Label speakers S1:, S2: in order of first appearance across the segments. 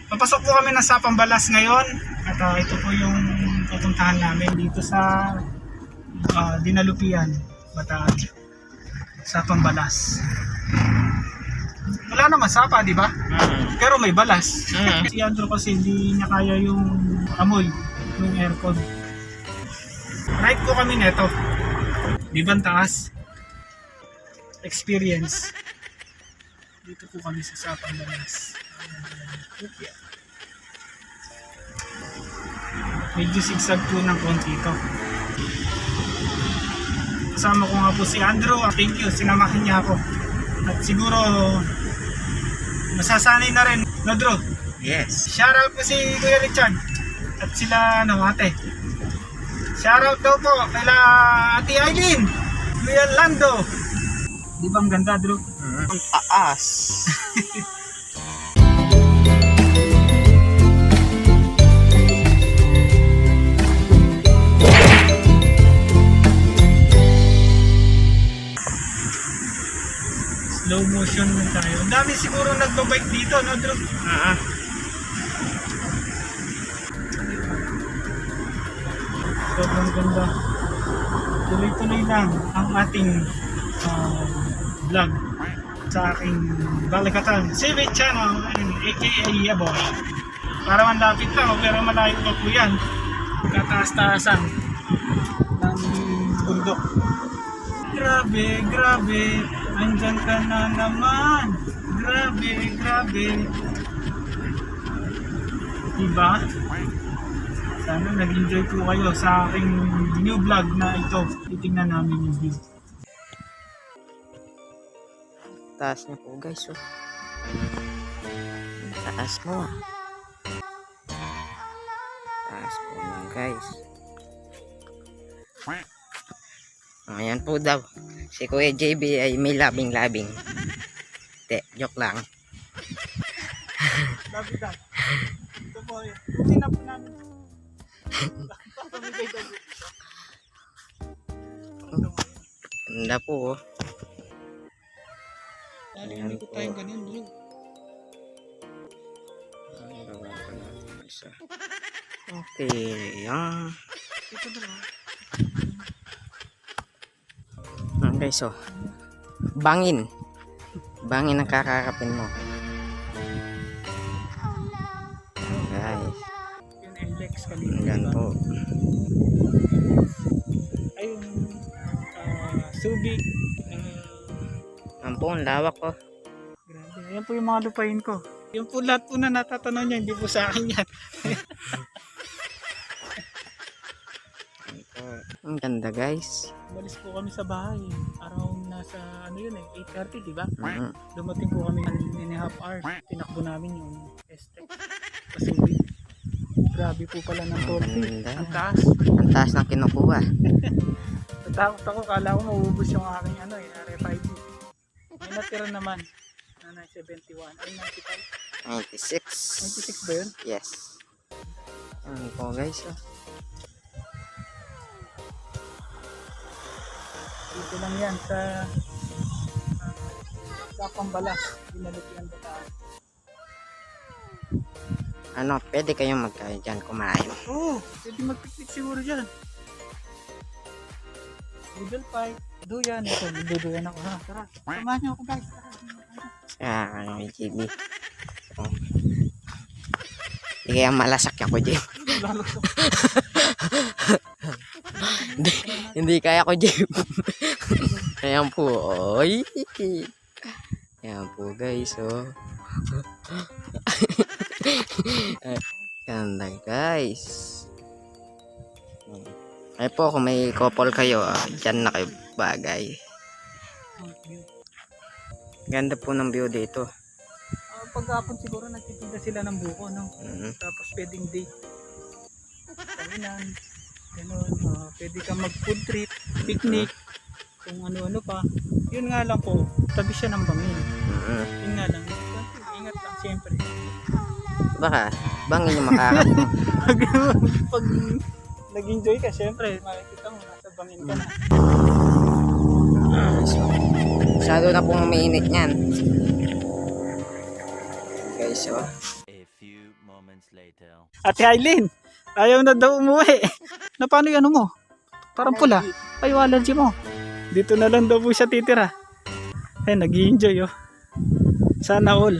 S1: Papasok po kami ng Sapambalas ngayon at ito po yung pupuntahan namin dito sa Dinalupian, Bataan. Sapambalas. Wala naman sapa, di ba? Pero may balas. Si Andrew kasi hindi niya kaya yung amoy ng aircon. Ride po kami neto. Di ba ang taas? Experience. Dito po kami sa Sapambalas. Medyo sigsag po ng konti ito. Kasama ko nga po si Andrew. Thank you, sinamahan niya ako. At siguro masasanay na rin, no Drew?
S2: Yes.
S1: Shoutout po si Kuya Richard at sila ate. Shoutout daw po kay Ate Aileen, Kuya Lando. Di ba ang ganda, Drew?
S2: Ang taas.
S1: Slow motion lang tayo. Ang dami siguro nagbabike dito, no Drew? Sobrang ganda. Tuloy-tuloy lang ang ating vlog sa aking Balikatan CV channel, aka Yaboy. Para manlapit lang, pero malayo pa po yan. Kataas-taasan ng bundok. Grabe, grabe. Andyan ka na naman. Grabe, grabe. Diba? Sana nag-enjoy po kayo sa aking new vlog na ito. Titingnan namin yung view.
S2: Taas niya po guys. Oh. Taas mo. Taas po lang guys. Ayan po daw. Si Kuya JB ay may labing-labing. Te, joke lang.
S1: Dapat. Ito po yun. Hindi na po namin.
S2: Ganda po.
S1: Hindi ko tayong ganyan yun.
S2: Okay.
S1: Ito ba?
S2: Okay, so bangin ang kakakapin mo guys.
S1: Yung NLEX kanina.
S2: Yan po.
S1: Ay yung Subic.
S2: Ang po, ang lawak ko.
S1: Grabe. Ayan po yung mga lupain ko. Yung po lahat po na natatanaw niya, hindi po sa akin yan.
S2: Ang ganda guys.
S1: Balis po kami sa bahay. Around nasa 8:30, di ba?
S2: Mm-hmm.
S1: Dumating po kami ng 1.5 hours. Tinakbo namin yung Aztec. Pasubi. Grabe po pala ng torpe. Ang taas.
S2: Ang taas ng kinukuha.
S1: Natakot ako. Kala ko maubos yung aking RFID. May natira naman. 71. Ay, 95. 96
S2: 96.
S1: ba yun?
S2: Yes. Ano po guys.
S1: Dito lang yan sa Sapambalas, Dinalupian, Bataan.
S2: Ano, pwede kayong magkain dyan kumain.
S1: Oo, pwede mag-picnic siguro dyan. Noodle pie, duyan. Ito, duduyan ako ha. Tara, samahan niyo ako guys. Tara.
S2: Sa JB. Oh. Hindi kaya malasak ako dyan.
S1: Lalo sa...
S2: Hindi kaya ko JB. Ayan po. Oy. Ayan po guys. Oh. Ganda guys. Ay po kung may couple kayo, dyan na kayo bagay. Ganda po ng view dito.
S1: Pagkapon siguro nagtitinda sila ng buko, no? Tapos pwedeng date. Kainan. Ganun. Pwede kang mag food trip, picnic, kung ano-ano pa. Yun nga lang po, tabi siya ng bangin. Yun nga lang. Ingat lang siyempre.
S2: Baka bangin yung makakap mo.
S1: Pag nag-enjoy ka, siyempre makikita mo nasa bangin ka na.
S2: So, masyado na pong mainit yan guys. So,
S3: A few moments later.
S1: Ate Aileen, ayaw na daw umuwi. Na paano yung ano mo? Parang pula. Ay, yung allergy mo. Dito na lang daw po siya titira. Ay, nag-i-enjoy oh. Sana all.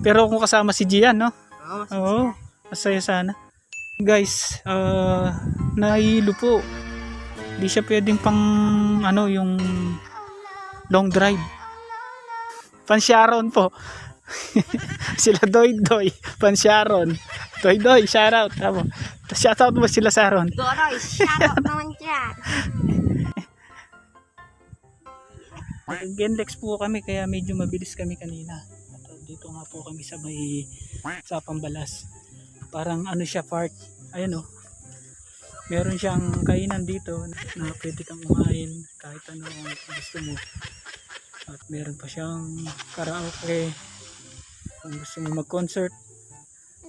S1: Pero kung kasama si Gian, no? Oo, masaya sana. Guys, nahihilo po. Di siya pwedeng pang ano yung long drive. Pan Sharon po. Sila Doy Doy, Pan Sharon. Doy Doy, shout out. Tama. Shout out mo sila Sharon.
S4: Doroy, shout out naman dyan.
S1: Genlex po kami kaya medyo mabilis kami kanina. At dito nga po kami sa Pambalas. Parang ano siya park. Ayun oh. Meron siyang kainan dito na pwede kang kumain kahit ano ang gusto mo. At meron pa siyang karaoke kung gusto mo mag-concert.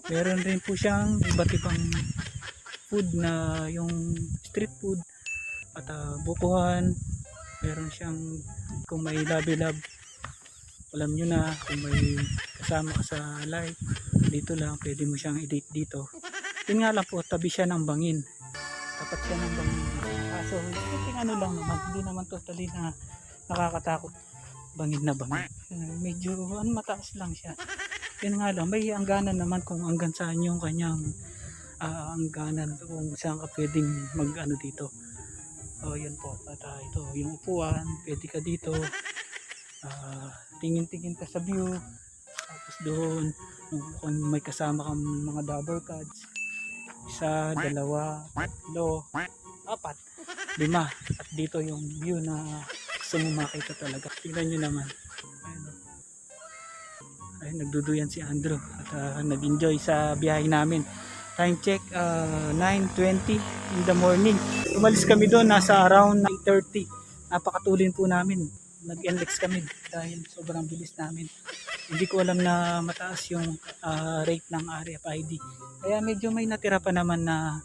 S1: Meron rin po siyang iba't ibang food na yung street food at bukuhan. Meron siyang kung may love, alam nyo na kung may kasama ka sa live dito lang pwede mo siyang i-date dito. Yun nga lang po, tabi siya ng bangin. Tapat siya ng bangin. So, ano lang naman, hindi naman totally na nakakatakot. Bangin na bangin. Medyo mataas lang siya. Yun nga lang, may hangganan naman kung hanggang saan yung kanyang hangganan kung saan ka pwedeng mag ano dito. So, yun po. At ito, yung upuan, pwede ka dito. Tingin-tingin ka sa view. Tapos doon, kung may kasama kang mga double cards. 1, 2, 3, 4, 5. At dito yung view na gusto mo makita talaga. Tingnan nyo naman. Ayun, nagduduyan si Andrew at nag-enjoy sa biyahe namin. Time check 9:20 in the morning. Umalis kami doon nasa around 9:30. Napakatulin po namin. Nag-NLEX kami dahil sobrang bilis namin. Hindi ko alam na mataas yung rate ng RFID. Kaya medyo may natira pa naman na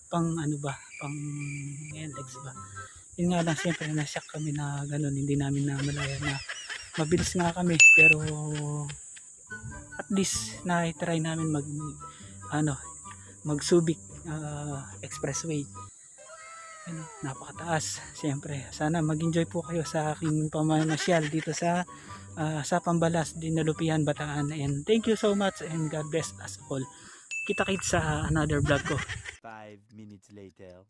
S1: pang ano ba, pang NLEX ba. Yun nga lang, siyempre nasyak kami na ganun, hindi namin namalaya na mabilis nga kami, pero at least na-try namin mag Subic expressway. Ano, napakataas. Siyempre, sana mag-enjoy po kayo sa aking pamamasyal dito sa Pambalas, Dinalupihan, Bataan. And thank you so much and God bless us all. Kita-kits sa another vlog ko.
S3: 5 minutes later.